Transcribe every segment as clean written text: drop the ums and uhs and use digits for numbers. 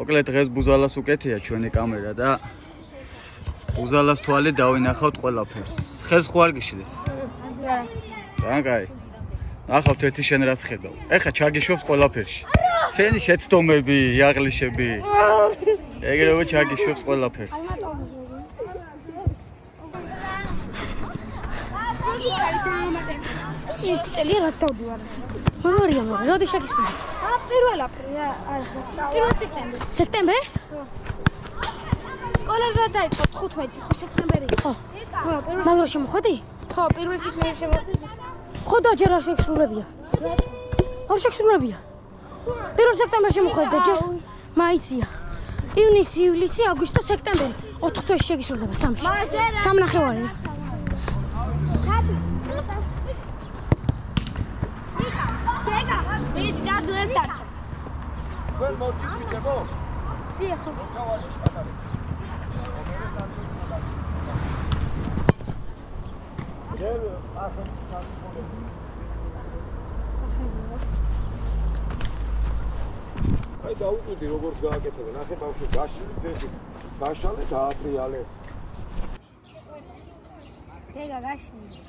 მოკლედ დღეს ბუზალას უკეთია ჩვენი კამერა და ბუზალას თვალე დავინახავთ ყველაფერს. ხელს ხო არ გიშლეს? რა, კაი. ნახავთ ერთი შენ რას ხედავ. ეხა ჩაგიშვებს ყველაფერში. შენი შეცდომები, იაღლიშები. ეგრევე ჩაგიშვებს ყველაფერს. ერთი წელი რაც დავდივარ. მაგარია, მაგრამ როდი შეგისმენთ? პირველ სექტემბერს. სექტემბერს? სკოლა რა დაიწყო 15 ხო სექტემბერი? ხო. მაგრამ შემოხვედი? ხო, პირველ სექტემბერში შემოვედი. ხო და ჯერ არ შექსრულებია. არ შექსრულებია. პირველ სექტემბერში შემოხვედი და ჯერ მაისია. ივნისი, ივლისი, აგვისტო, სექტემბერი. 4 თვეში შეგისრულდება 3-ში. 3 ნახევარია. მიდი დადო ეს დარჩა. თქვენ მორჩით მიჭებო? დიახ. გელ ახლა ჩამოყოლე. აი დაუკვირდი როგორც გააკეთებენ. ახლა ბავშვი გაშალე და აფრიალე. დედა გაშინე.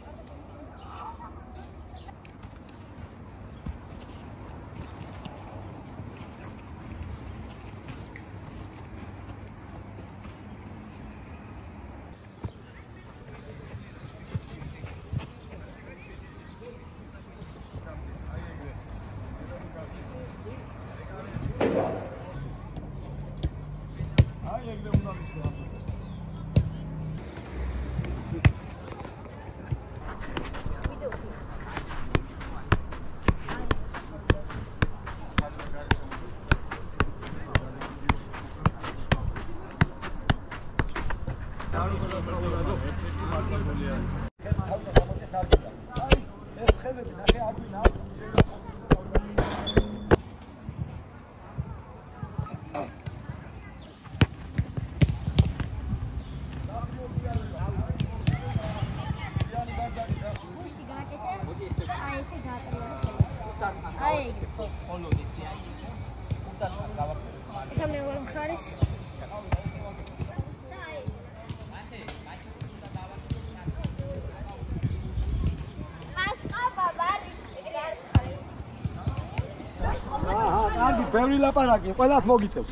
ბევრი ლაპარაკი, ყველას მოგიწევ.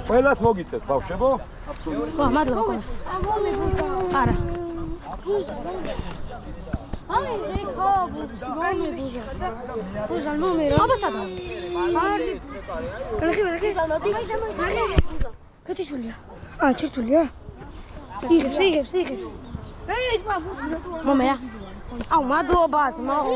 ყველას მოგიწევ, ბავშვებო? ხო, მადლობა. არა. აი, რეკა, ბუზა, მომერა. აბა სადა? არი. ლეხი, ზალმოდი. კეთიშულია. ჩერტულია? იღებს. ეი, მომერა. აუ, მადლობა, ძმაო.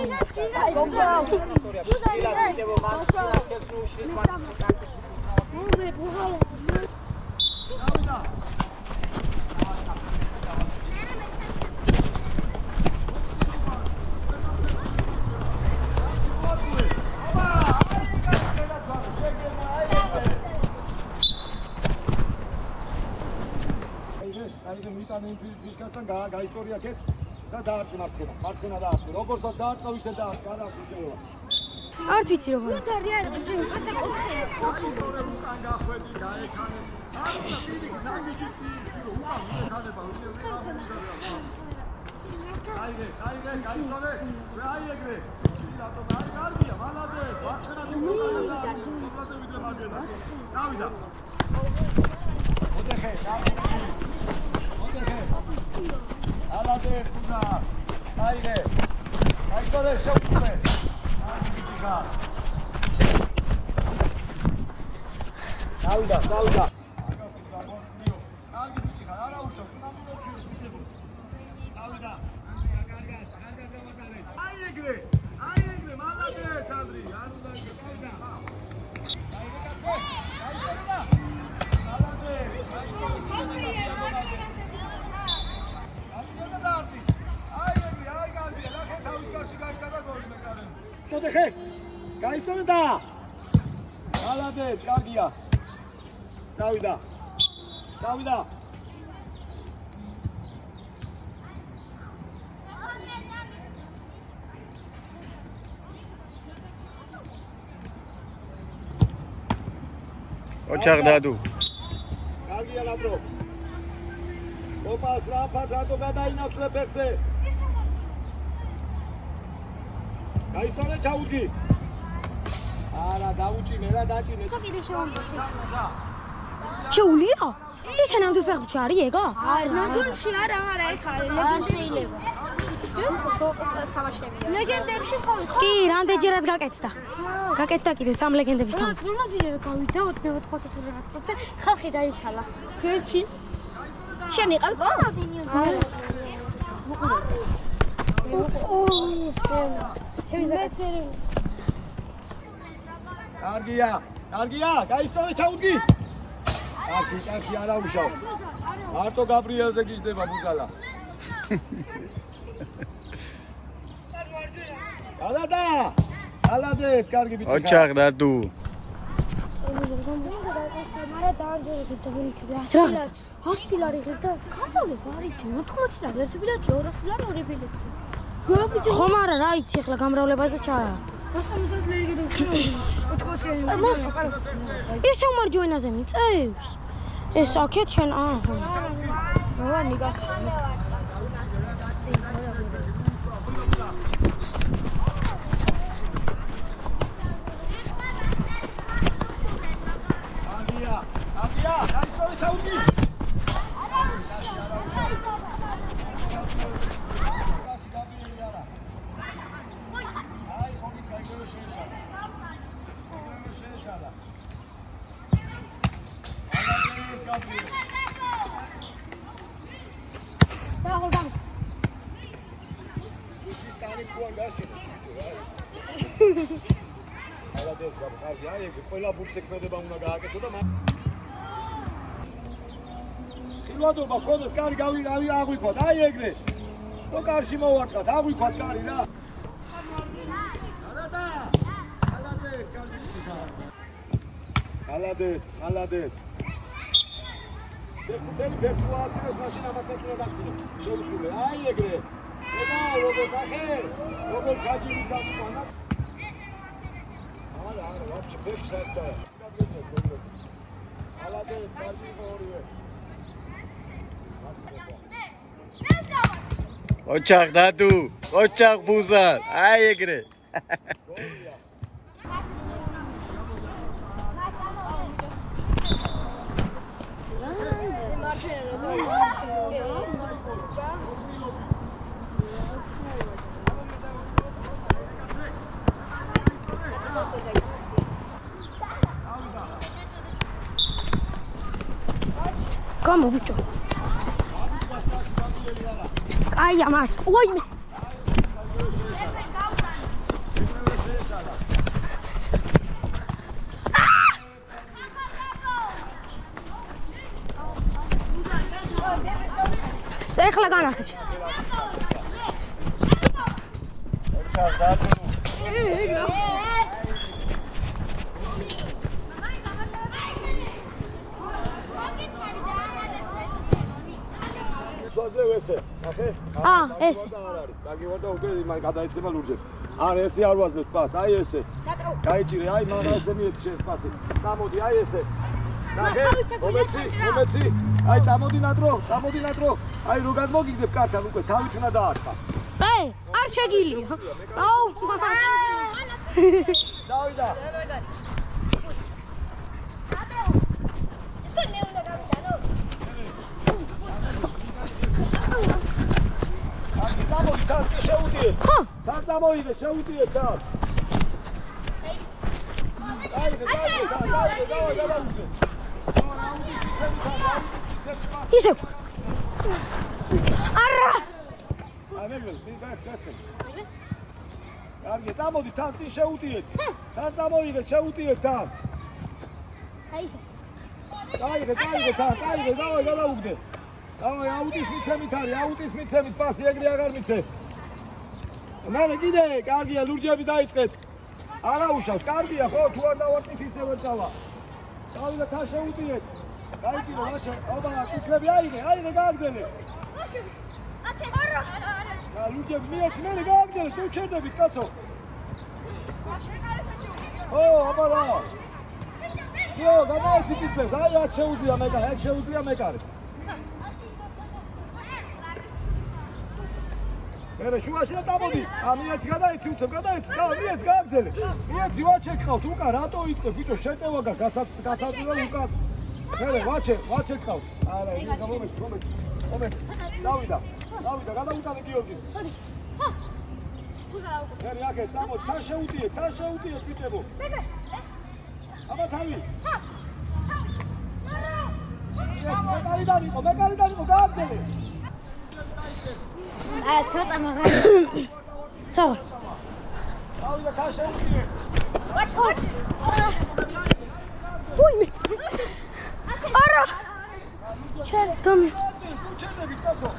გაისტორია კეთ და დაარტყი მარცხენა დაარტყი. როგორცაც დაარტყო, ისე დაარტყი, არა გიჭირდება. არ ვიცი როგორ. მუდარი არა, ასე კუთხეა. უკან გახვედი, გაექანე. არა, პირიქით, ნაგიჯიცი, უკან ეხანება, აიგე, გაისტორე. აი ეგრე. რატომ აი კარგია, მალადეს, მარცხენა დიგვეყანა და მოკლაზე ვიდრე მარჯვენა. დავიდა. ოდეხე, ალადე ხუდა აიგე აიქორე შევწმე აიქიკა დავიდა კარგი ბიჭი ხარ არა უშავს დავიდა გამოდარეთ აი ეგრე მალადე სანდრი არ უნდა გეკიდა აიგე კაცო აიქორება მალადე მოდეხე გაისტორე და ალადეც კარგია დავიდა ოჩაღ დადუ. კარგია ნატრო. ოპას რაფად რატო გადაინაცვლე ფეხზე? გაისწორე ჩაუდგი. არა, დაუჭინე რა, დაჭინე. კიდე შეუძლია. შეუძლია? ისე ნამდვილ ფეხბურთში არის ეგა? არა, ნამდვილში არა, ეხლა ლეგენდებში შეიძლება. ეს ხოჭოპოსთან თამაშებია. ლეგენდებში ხო ის? კი, რამდენჯერაც გაკეთდა. გაკეთდა კიდე 3 ლეგენდების თამაში. რომაძიერ გავიდა 4-4 რაღაცზე, ხალხი დაიშალა. ჩვენში შენ იყავ გო? კარგია, კარგია, გაისწორე ჩაუდგი. კაცი არა უშავ. მარტო გაბრიელზე გიждდება ბუზალა. ალადა! ალადეს, კარგი ბიჭი. ოჩაღ დადუ. მარა დაანჯერებით და ვინთები 100 ლარი ღირდა. კატალოგ არიცი 80 ლარი, 1 ბილეთი 200 ლარი, 2 ბილეთი. ხომ არა რა იცი ახლა გამრავლებაზე ჩარა. ეს შემარჯვენაზე მიწევს. ეს აქეთ შენ აჰა. რა ნიგას. აბია, გაისწორე ჩაუდგი. ყველა ბურთსექმედება უნდა გააკეთო და ხილვადობა ქონდეს კარი აღვიქვათ, აი ეგრე. რო კარში მოვარტყათ, აღვიქვათ კარი რა. არადა. ალადეს, კარგი ხარ. ალადეს. შეხუთელი ფესტუალაცინოს მაშინ ამაკეთულა დაგწინო. შეუსრულე, აი ეგრე. ედა როგორ გახე? როგორ გაჯირი გამოვანა? არა, ვაფშე ფეხსაკა. ალადეს, კარგი ხორიე. ოჩაღ დადუ, ოჩაღ ბუზალ, აი ეგრე. Come bicho. Ai, amas. Oi. ეხლა განახეთე. ეს. დაგივარდა უკვე იმან გადაეცემა ლურჯებს. არა ესე არ ვაზნებ პას, აი ესე. გაიჭირე, აი მაგაზე მიეცი შენ პასი. წამოდი, აი ესე. ნახე, მომეცი. აი წამოდი ნატრო. აი რო გადმოგიგდებ კართან უკვე თავით უნდა დაარტყა. არ შეგილია. აუ. დავიდა. წამოდი, თან შეუდიე. თან წამოიდე, შეუდიე თან. ისევ. არა. კარგი, წამოდი, თან წინ შეუდიეთ. თან წამოიდე, შეუდიეთ თან. გაიგე, თან, დავай, გადავუგდე. დავай, აუტის მიცემით არის, აუტის მიცემით პასი ეგრე აღარ მიცემ. მერე კიდე, კარგია, ლურჯები დაიწყეთ. არა უშავს, კარგია, ხო, თუ არ დავარტყით ისე ვეჭავა. დავიდა, თან შეუდიეთ. გაიჭირო, რაჩა, აბა, კითლები აიღე, გააგზელე. არა. ლურჯები მიეცი, მერე გააგზელე, თუ ჩერდებით, კაცო. ო, აბა რა. სიო, გადაეცი წიწლებს, აი აქ შეუძლია მეკარე, აქ შეუძლია მეკარეს. მერე შუაში და წამოდი. მიეც გადაეცი უცებ, გადაეცი, მიეც გააგზელე. მიეცი ვაჩე ყავს, უკან რატო იწყებ ბიჭო, შეტევა გასაწილო უკან. მერე ვაჩე ყავს. არა, იგი მომეც. დავიდა, გადაუტანე გიორგის. მერე აქე წამოდი, თან შეუდიეთ ბიჭებო. აბა თავი. მეკარიდან იყო, გააგზელე. ცოტა მაგარი. საღ. დავიდა თან შეუდიე. ვაჩ. უიმე. არა. შენ თომი. გუჩენები კაცო.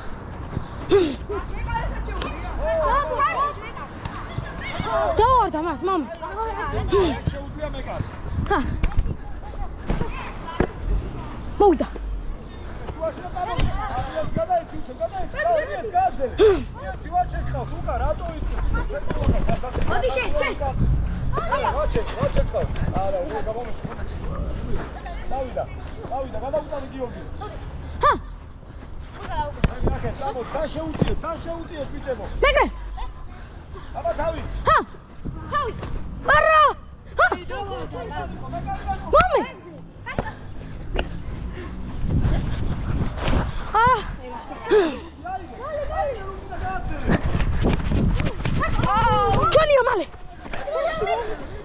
დავარდა მას მამ. შეუძლია მეკარეს. ხა. მოვიდა. დავიდა, გადაუტანე გიორგის. ჰა. თან შეუდიეთ ბიჭებო. მეგრე. აბა თავი. ჰა. თავი. არა. ჰა. მამე. ჯონია მალე.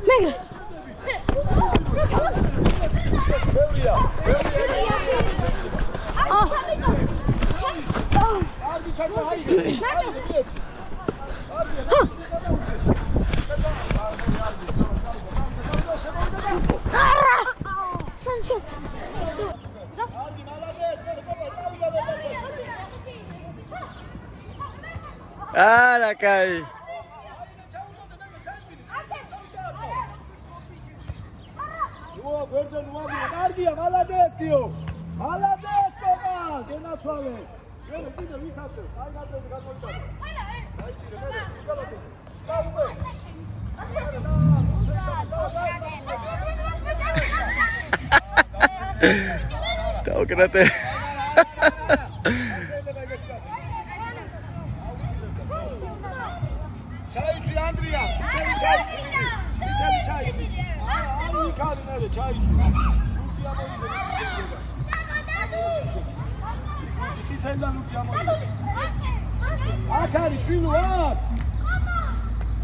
მეგრე. არა, კაი. გვერდზე ნუადია, კარგია, მალადეც გიო. მალადეც კოკა, გენაცვალე. კიდე ვის ასევ? აი გადადი გამოიწადე. აი კიდე მე. დაუბე. დაუკრატე. ჩაიცი ანდრია, ციტელი ჩაიცი. აი ხარი მე ჩაიცი. ლუკი ამოიძე. ციტელი ლუკი ამოიძე. აკარი შვილო აქ.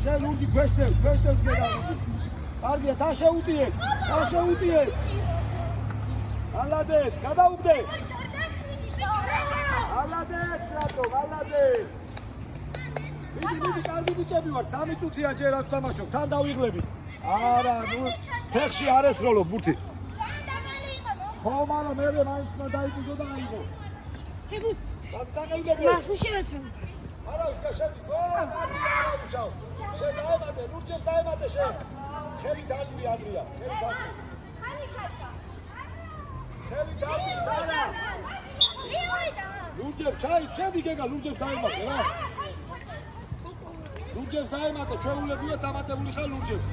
შენ ლუკი გვესტევს გადავიდი. კარგია, თან შეუდიე. მალადეც, გადაუგდე. მალადეც, რატო, მალადეც. მიდი, კარგი ბიჭები ვართ, 3 წუთია ჯერ აქ თამაშობ, თან დავიღლებით. არა, ნუ ფეხში არ ესროლო ბურთი. ხო, მაგრამ მე მაინც უნდა დაიგო და აიღო. ხებუთ. დაგწაგებდები. მას შევეცემ. არა, შეცი. კარგი არა ჩაო. შენ დაემატე, ლურჯებს დაემატე შენ. ხელი დაჭრი ანდრია, ხელი დაჭრი. ხელი დაჭრი, არა. ლურჯებს ჩაი, შედი გეგა, ლურჯებს დაემატე რა. ლურჯებს დაემატე, ჩვეულებია დამატებული ხარ ლურჯებს.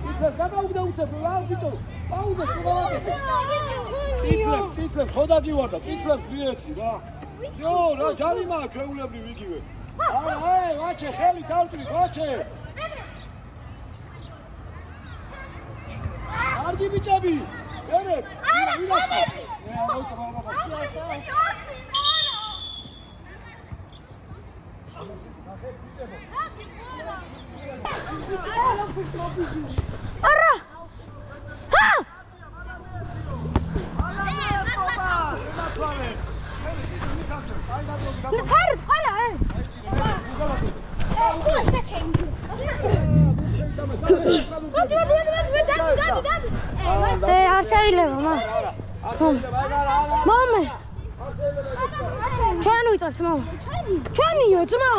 ციფრებს გადაუგდე უცებ, რა ბიჭო, პაუზას თუ დავაკეთე. ციფრებს ხო დაგივარდა, ციფრებს ვიეცი რა. всё, რა ჯარიმაა ჩვეულებრივ იგივე. არა, აი, ვაჩე, ხელი დავჭრი, ვაჩე. კარგი ბიჭები, მერე, ვირასა. არა! ჰა! ფარა, არ შეიძლება მას. მამე. ჩვენ ვიწევთ მამა. ჩვენიო ძმა.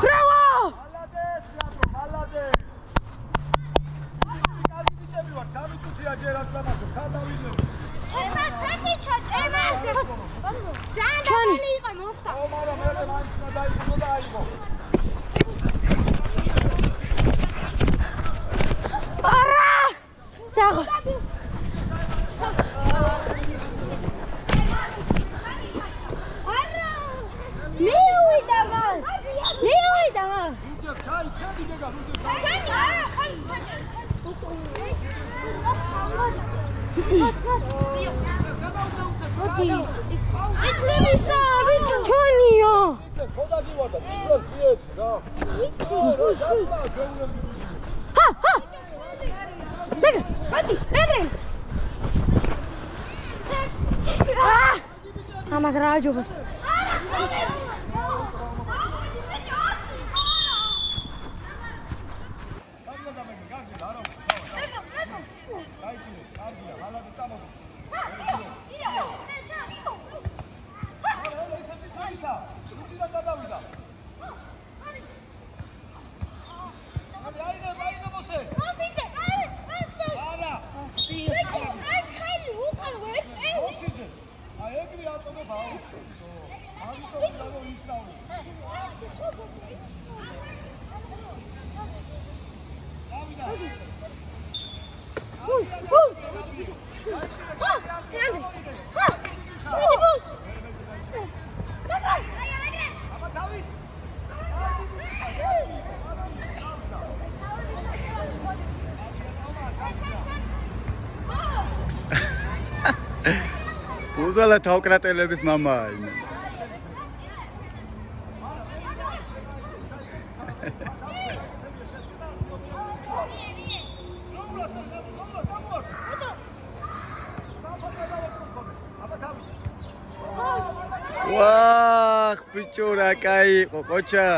Bravo! Amas rajobas. უზალა თავკრატელების მამაა იმის. ვახ, ბიჭო რა კაი იყო, კოჩა.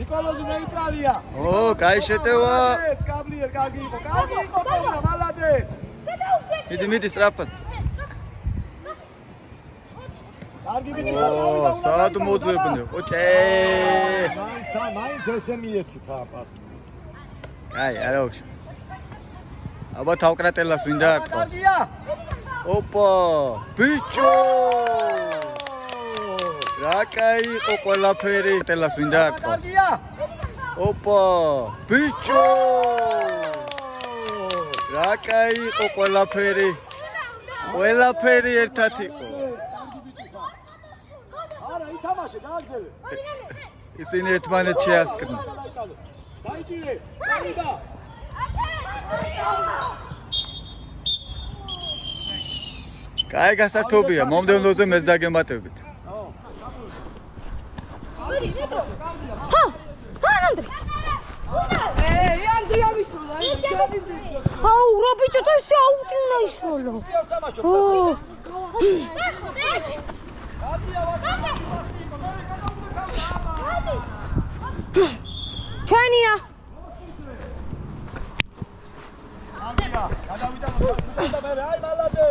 ნიკოლოზი ნეიტრალია. ო, კაი შეტევა. კაბლიერ, კარგი იყო. კარგი იყო და მალადეც. მიდი სწრაფად. კარგი ბიჭი ო, სად მოძებნე, ყოჭე. მაინც ესე მიეცით რა პასი. აი, არა უში. აბა თავკრატელას ვინდა არტყავს. კარგია. ოპა, ბიჭო. რა კაი იყო ყველაფერი, ტელას ვინდა არტყავს. კარგია. ოპა, ბიჭო. რა კაი იყო ყველაფერი. ყველაფერი ერთად იყო. არა, ითამაშე, გააგზელე. ისინი ერთმანეთს შეასკდნენ. დაიჭირე, გავიდა. კაი გასართობია, მომდევნოზე მეც დაგემატებით. Andrei! Andrei, amisrola. Au, Robicio, tu sei autrina isrola. Oh. Chania.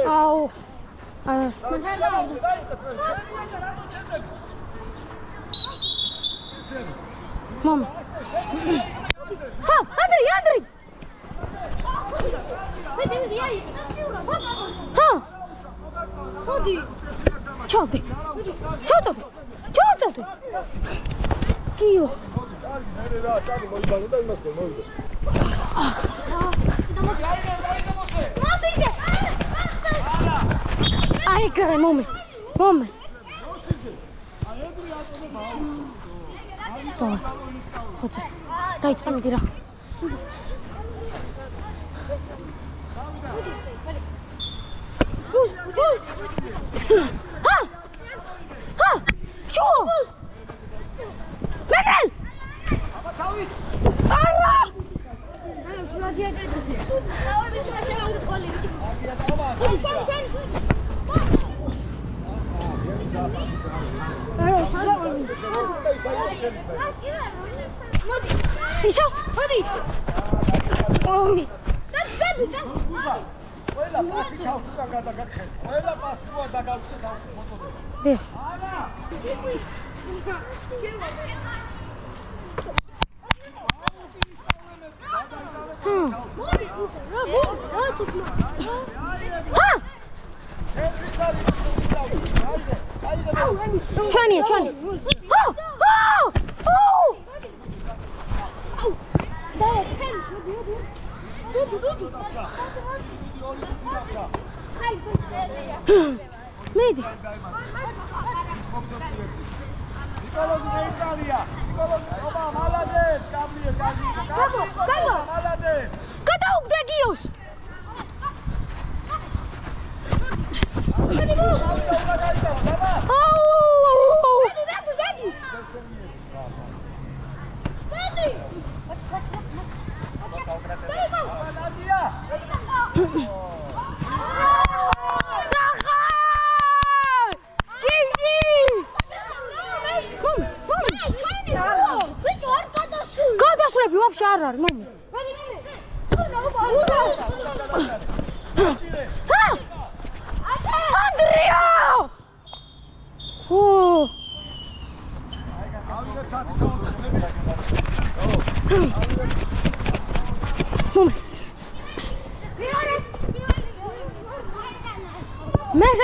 Au. Mama. Ha, Andrei. Vedi, aí. Ha. Odi. Ciao. Kio. Ai, cara, mome. Давай. Ходи. Дай мне дыра. Что? Мегрель! Алла! Еще, ходи. Чани. Меди. Когда угдагиос? გადასვლები ვაფშე არ არის, მომი. ანდრია! ო! მომი.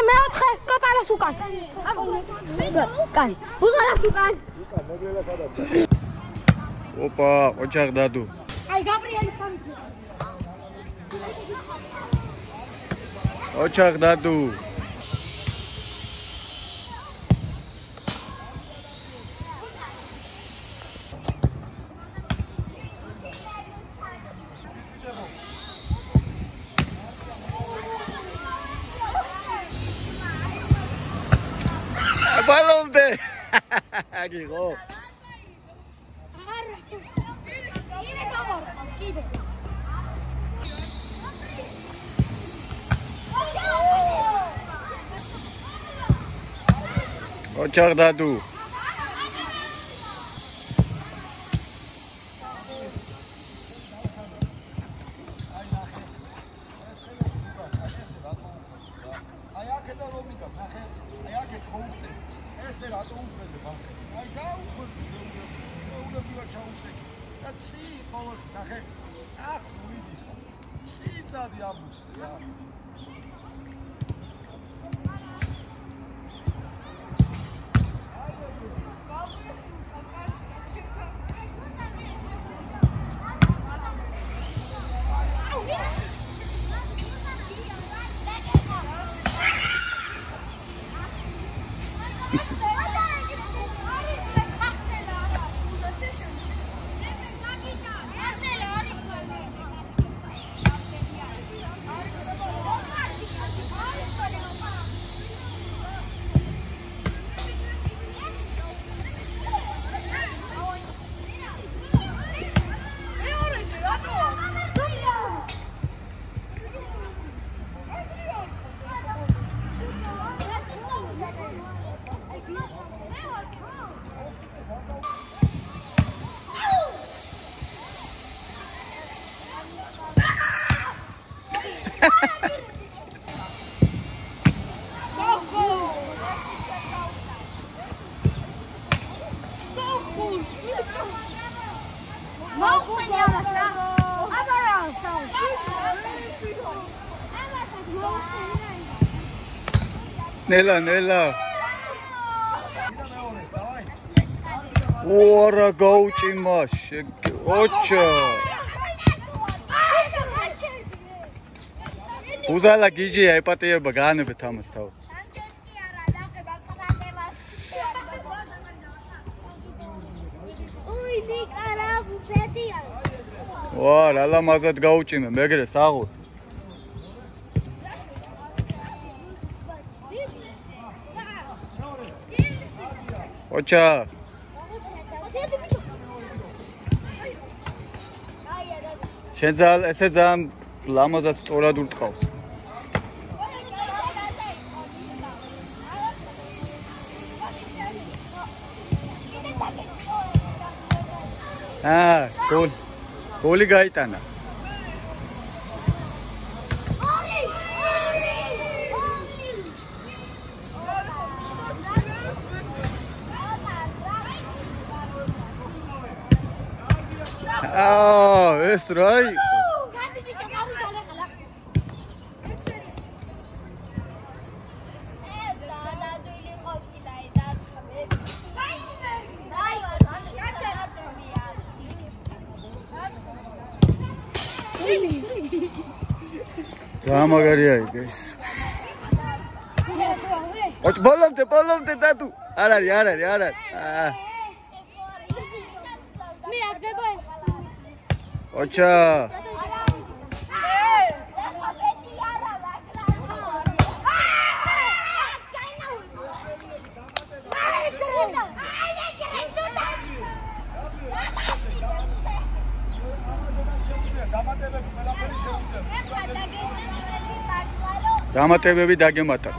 მეოთხე კოპარას უკან. კაი. უზარას უკან. ოპა, ოჯახ დადუ. აი, გაბრიელი ფამილი. ოჯახ დადუ. ბალომდე. აგიღო. ოჯახ დადუ. ნელა ორა გაუჭიმაშ ოჩა უზალა გიჯია ეპატიება გაანებეთ ამას თავ ვა, რა ლამაზად გაუჭიმე, მეგრე საღურ. ოჩა. შენ ესე ძალიან ლამაზად სწორად ურტყავს. გოლი გაიტანა. ეს რა იყო? Zamagariya guys. Och bolomte dadu. Arari. Me agdeboy. Ocha. დამატებები დაგემატათ.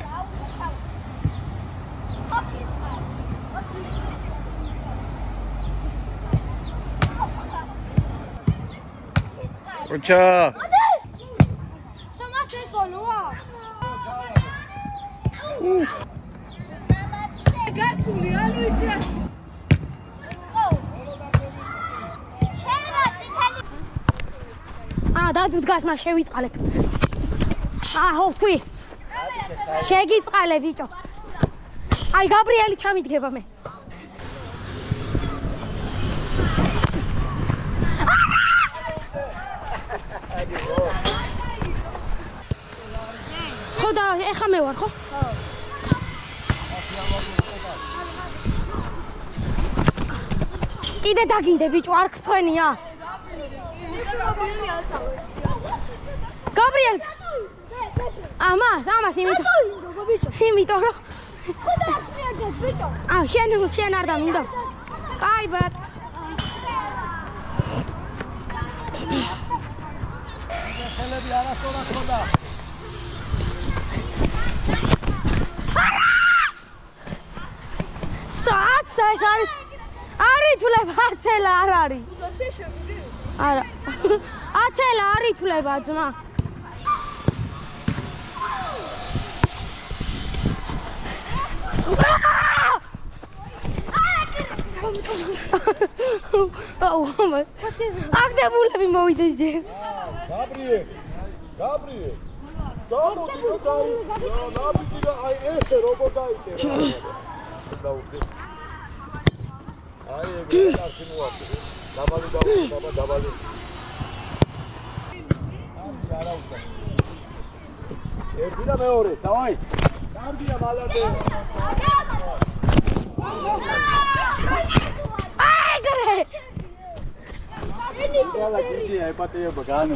ოჩა. Somos tres bolua. Gasuli, alу იცი. დადუ დგას მას შევიწყალებ. ხო თქვი. შეგიწყალე ბიჭო. აი გაბრიელი ჩამიდგება მე. ხო და ეხა მე ვარ ხო? ხო. კიდე დაგინდე ბიჭო არ გწვენია. Gabriel. Amás, imito, bro. შენ არ დამინდა. Ai, bat. ხელები არასწორად ხოდა. საათ და ეს არის თულება აცელა არ არის. არა. აცელა არის თულება ძმა. აგდებულები მოვიდეს ჯერ. გაბრიელ. გამოდიო ნაბიჯი აი ესე როგორ დაიწერა. დაუდგე. აი ეგრე კარგი მოაქვს. დაბალი. არა უცა. ერთი და მეორე, დავაი. კარგია მალადე. აი გრე. Ela disse, aí bateu a bagana.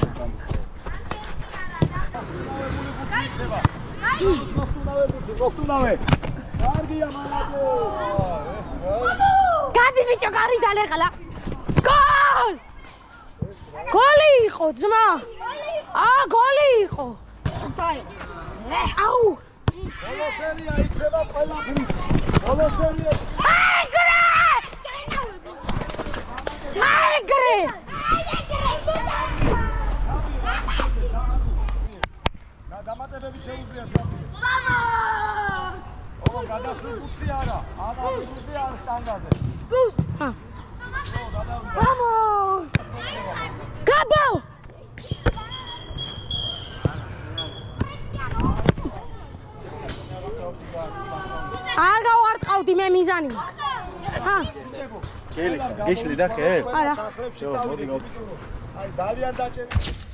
Gostava. Cardia malado. Gadi bicho gari dale qala. Gol! Goli იყო ძმა. გოლი იყო. აუ. ბოლოსერია იქნება ყველაფერი. ბოლოსერია. აი გრე! აი გრე! დამატებები შეუძლია შაბი. Vamos! ო, გადასული ხუთი არა. ხუთი არის სტანგაზე. Bus! ჰა. Vamos! Gabo! არ გავარტყავდი მე მიზანი. ჰა. გეშლი და ხე? არა. აი ძალიან დაჭერილი.